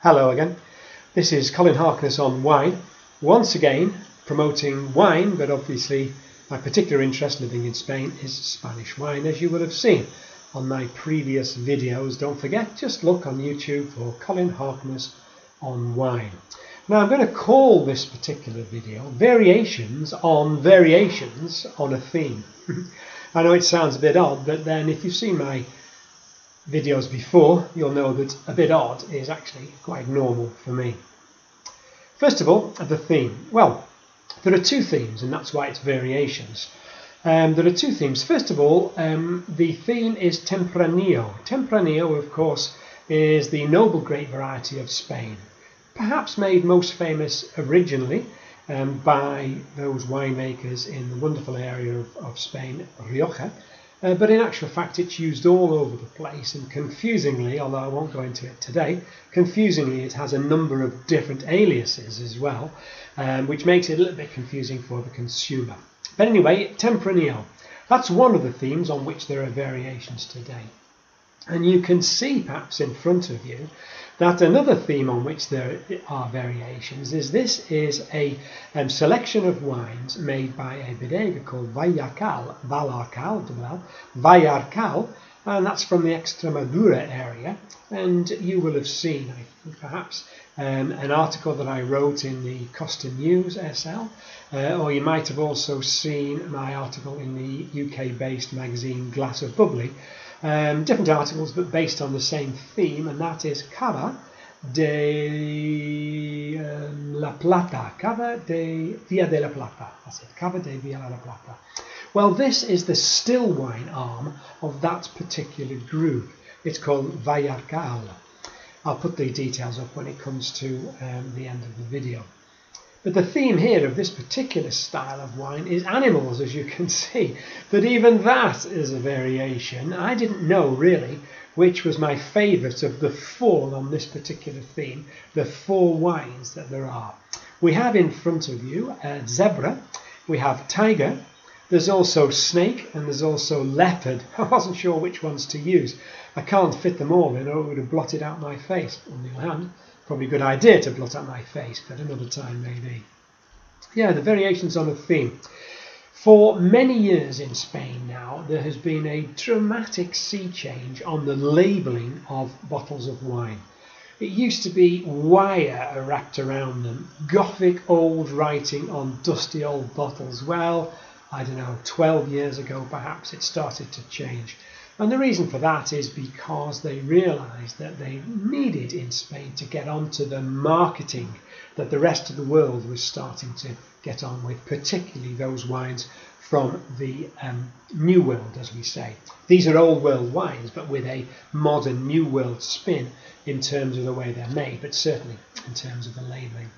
Hello again. This is Colin Harkness on wine. Once again promoting wine, but obviously my particular interest living in Spain is Spanish wine, as you will have seen on my previous videos. Don't forget, just look on YouTube for Colin Harkness on wine. Now I'm going to call this particular video Variations on a Theme. I know it sounds a bit odd, but then if you've seen my videos before, you'll know that a bit odd is actually quite normal for me. First of all, the theme. Well, there are two themes, and that's why it's variations. There are two themes. First of all, the theme is Tempranillo. Tempranillo, of course, is the noble grape variety of Spain, perhaps made most famous originally by those winemakers in the wonderful area of Spain, Rioja. But in actual fact it's used all over the place, and confusingly, although I won't go into it today, confusingly it has a number of different aliases as well, which makes it a little bit confusing for the consumer. But anyway, Tempranillo, that's one of the themes on which there are variations today. And you can see perhaps in front of you that another theme on which there are variations is this is a selection of wines made by a bodega called Vallarcal, and that's from the Extremadura area. And you will have seen, I think, perhaps an article that I wrote in the Costa News SL, or you might have also seen my article in the UK-based magazine Glass of Bubbly. Different articles, but based on the same theme, and that is Cava de la Plata. Cava de Villa de la Plata. That's it. Cava de Villa de la Plata. Well, this is the still wine arm of that particular group. It's called Vallarcal. I'll put the details up when it comes to the end of the video. But the theme here of this particular style of wine is animals, as you can see. But even that is a variation. I didn't know really which was my favourite of the four on this particular theme, the four wines that there are. We have in front of you zebra, we have tiger, there's also snake, and there's also leopard. I wasn't sure which ones to use. I can't fit them all in, or it would have blotted out my face. On the other hand, probably a good idea to blot out my face, but another time maybe. Yeah, the variations on a theme. For many years in Spain now, there has been a dramatic sea change on the labelling of bottles of wine. It used to be wire wrapped around them, Gothic old writing on dusty old bottles. Well, I don't know, 12 years ago perhaps it started to change. And the reason for that is because they realised that they needed in Spain to get onto the marketing that the rest of the world was starting to get on with, particularly those wines from the New World, as we say. These are old world wines, but with a modern New World spin in terms of the way they're made, but certainly in terms of the labelling.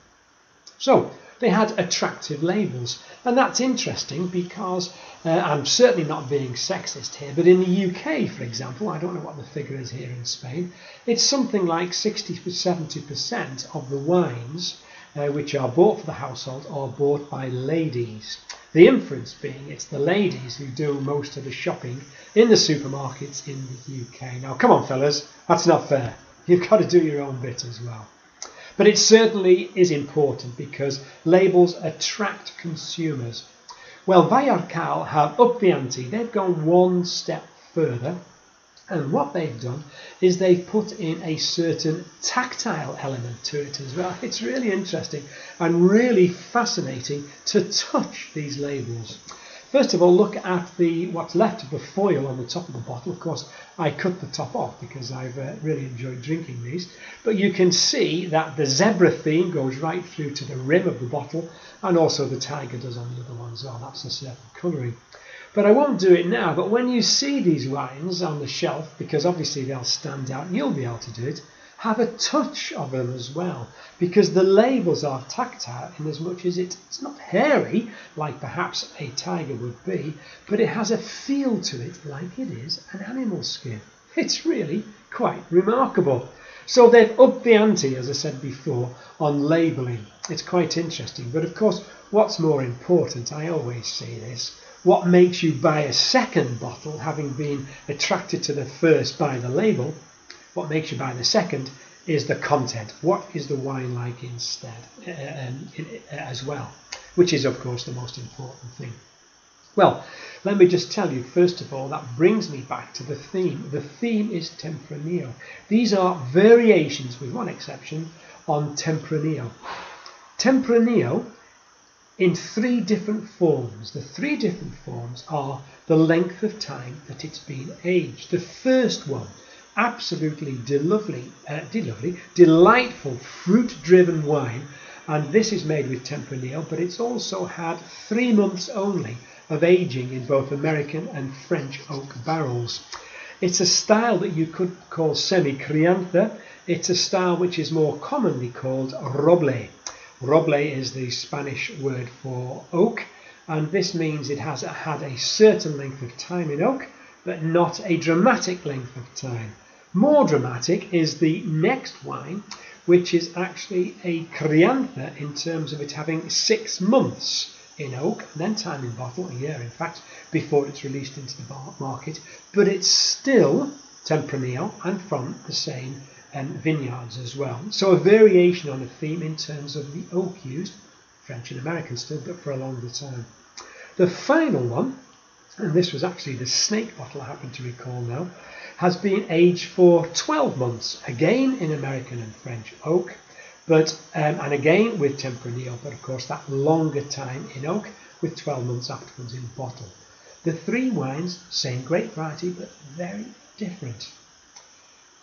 So they had attractive labels, and that's interesting because I'm certainly not being sexist here, but in the UK, for example, I don't know what the figure is here in Spain, it's something like 60 to 70% of the wines which are bought for the household are bought by ladies. The inference being it's the ladies who do most of the shopping in the supermarkets in the UK. Now come on fellas, that's not fair. You've got to do your own bit as well. But it certainly is important because labels attract consumers. Well, Vallarcal have upped the ante. They've gone one step further, and what they've done is they've put in a certain tactile element to it as well. It's really interesting and really fascinating to touch these labels. First of all, look at what's left of the foil on the top of the bottle. Of course, I cut the top off because I've really enjoyed drinking these. But you can see that the zebra theme goes right through to the rim of the bottle, and also the tiger does on the other ones. Oh, that's a certain colouring. But I won't do it now. But when you see these wines on the shelf, because obviously they'll stand out and you'll be able to do it, have a touch of them as well, because the labels are tactile in as much as it's not hairy like perhaps a tiger would be, but it has a feel to it like it is an animal skin. It's really quite remarkable. So they've upped the ante, as I said before, on labelling. It's quite interesting. But of course, what's more important, I always say this, what makes you buy a second bottle, having been attracted to the first by the label, what makes you buy the second is the content. What is the wine like instead as well, which is of course the most important thing. Well, let me just tell you, first of all, that brings me back to the theme. The theme is Tempranillo. These are variations, with one exception, on Tempranillo. Tempranillo in 3 different forms. The 3 different forms are the length of time that it's been aged. The first one, absolutely delightful fruit-driven wine, and this is made with Tempranillo, but it's also had 3 months only of aging in both American and French oak barrels. It's a style that you could call semi-crianza. It's a style which is more commonly called roble. Roble is the Spanish word for oak, and this means it has had a certain length of time in oak, but not a dramatic length of time. More dramatic is the next wine, which is actually a crianza in terms of it having 6 months in oak, and then time in bottle, a year in fact, before it's released into the market, but it's still Tempranillo and from the same vineyards as well. So a variation on a theme in terms of the oak used, French and American still, but for a longer time. The final one, and this was actually the snake bottle I happen to recall now, has been aged for 12 months, again in American and French oak, but and again with Tempranillo, but of course that longer time in oak with 12 months afterwards in bottle. The 3 wines, same grape variety, but very different.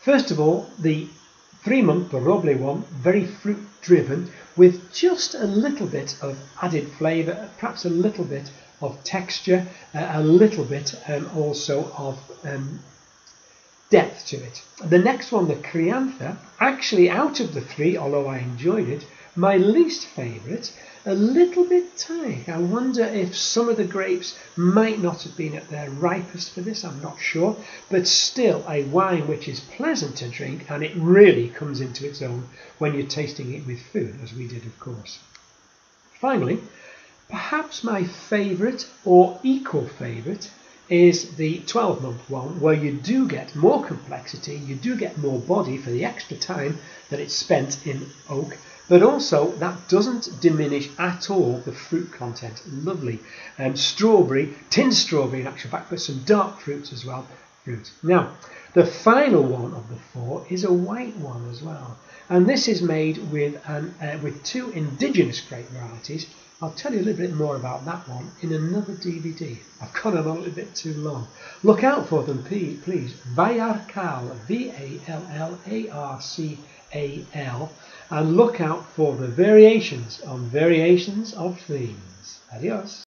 First of all, the 3-month, the Roble one, very fruit driven with just a little bit of added flavour, perhaps a little bit of texture, a little bit also of depth to it. The next one, the Crianza, actually out of the 3, although I enjoyed it, my least favourite, a little bit tight. I wonder if some of the grapes might not have been at their ripest for this, I'm not sure, but still a wine which is pleasant to drink, and it really comes into its own when you're tasting it with food, as we did of course. Finally, perhaps my favourite or equal favourite is the 12-month one, where you do get more complexity, you do get more body for the extra time that it's spent in oak, but also that doesn't diminish at all the fruit content. Lovely strawberry, tinned strawberry in actual fact, but some dark fruits as well. Now, the final one of the 4 is a white one as well, and this is made with 2 indigenous grape varieties. I'll tell you a little bit more about that one in another DVD. I've gone on a little bit too long. Look out for them, please. Vallarcal, V-A-L-L-A-R-C-A-L, and look out for the variations on variations of themes. Adios.